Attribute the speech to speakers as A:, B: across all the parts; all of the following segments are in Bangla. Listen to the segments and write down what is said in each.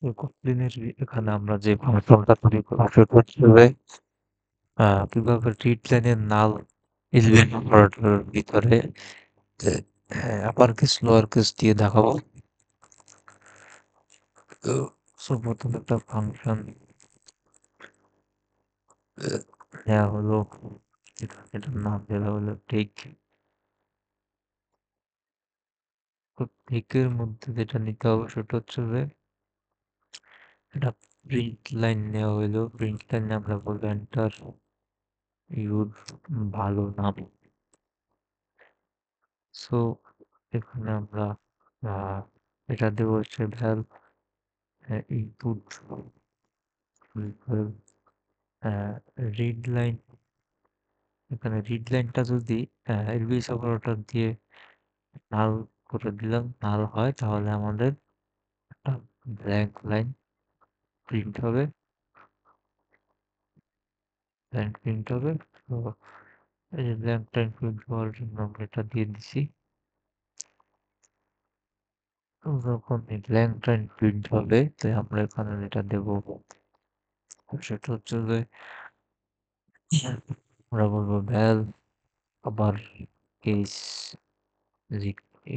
A: কোডলিনের এখানে আমরা যে ফাংশনটা তৈরি করব সেটা হচ্ছে যে কিভাবে রিড লাইনের নাল এলিমেন্ট অপারেটরের ভিতরে আপার কেস লোয়ার কেস দিয়ে দেখাবো। তো প্রথমে একটা ফাংশন দেওয়া হলো, এটার নাম দেওয়া হলো টেক। তো টেকের মধ্যে যেটা নিতে হবে সেটা হচ্ছে যে এটা প্রিন্ট লাইন নেওয়া হইলো। প্রিন্ট লাইনে আমরা বলবো এন্টার ইউর ভালো নাম। সো এখানে আমরা এটা দেবো হচ্ছে ভ্যাল ইনপুট রিড লাইন। এখানে রিড লাইনটা যদি এলবিএস অপারেটর দিয়ে নাল করে দিলাম, নাল হয়, তাহলে আমাদের একটা ব্ল্যাঙ্ক লাইন প্রিন্ট হবে। লাইন প্রিন্ট হবে। তো এই যে ব্ল্যাঙ্ক লাইন প্রিন্ট হওয়ার জন্য আমরা এটা দিয়ে দিছি। তো যখন এই ব্ল্যাঙ্ক লাইন প্রিন্ট হবে, তো আমরা এখানে যেটা দেবো সেটা হচ্ছে যে আমরা বলবো ভ্যাল আবার case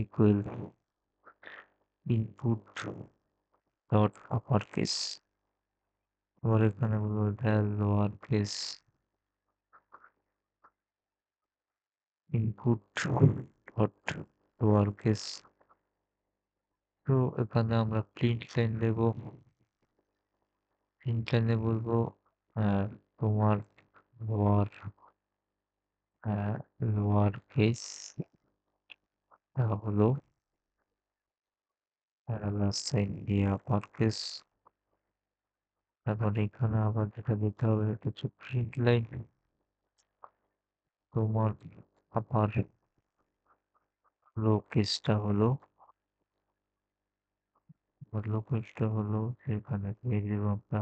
A: equal input dot upper case. আবার এখানে বলবো val lower case input dot lower case. তো এখানে আমরা প্রিন্ট লাইন দেবো। প্রিন্ট লাইনে বলবো তোমার লোয়ার লোয়ার কেস হলো প্যারালাল সাইন দিয়ে আপার কেস। তারপর এখানে আবার যেটা দিতে হবে এটা হচ্ছে প্রিন্ট লাইন তোমার আপার লো কেসটা হলো লো কেসটা হলো সেখানে দিয়ে দেবো আমরা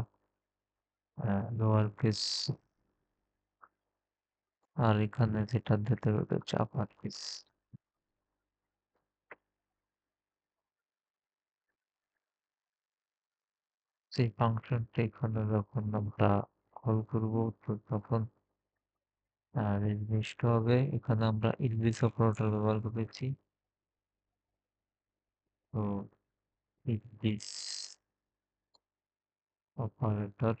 A: লোয়ার কেস। আর এখানে যেটা দিতে হবে এটা হচ্ছে আপার কেস। সেই ফাংশনটা এখানে যখন আমরা কল করবো তো তখন এই জিনিসটা হবে। এখানে আমরা ইলবিস অপারেটর ব্যবহার করেছি। তো ইলবিস অপারেটর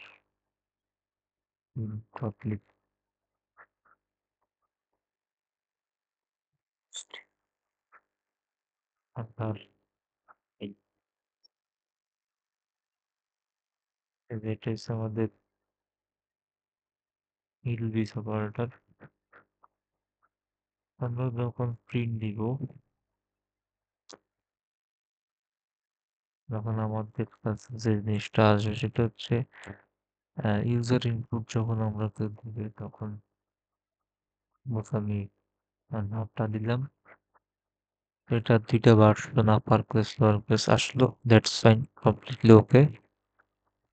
A: ডট আপনার এই এটা হচ্ছে আমাদের ইলবিস অপারেটর। আমরা যখন প্রিন্ট দিব, যখন আমাদের কাছে যে জিনিসটা আসবে সেটা হচ্ছে ইউজার ইনপুট যখন আমরা কেউ দিবে তখন আমি নামটা দিলাম। এটা ২টা version upper case lower case আসলো, that's fine, completely okay.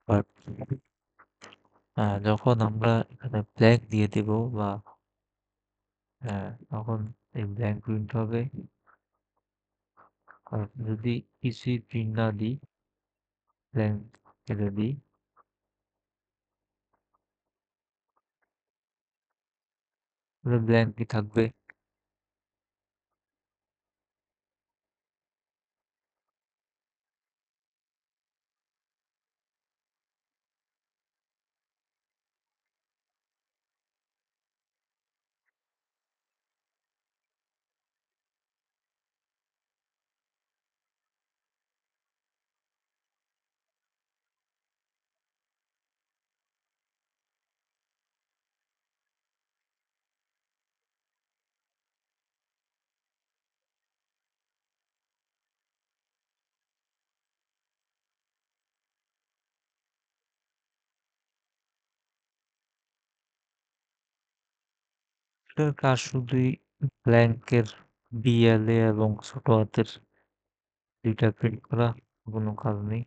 A: But যখন আমরা এখানে ব্ল্যাঙ্ক দিয়ে দেব বা তখন এই ব্ল্যাঙ্ক প্রিন্ট হবে। আর যদি কিছুই প্রিন্ট না দিই, ব্ল্যাঙ্ক ছেড়ে দিই, তাহলে ব্ল্যাঙ্কই থাকবে। এটার কাজ শুধুই ব্ল্যাঙ্কের বিএলএ এবং ছোট হাতের ২টা প্রিন্ট করা, কোনো কাজ নেই।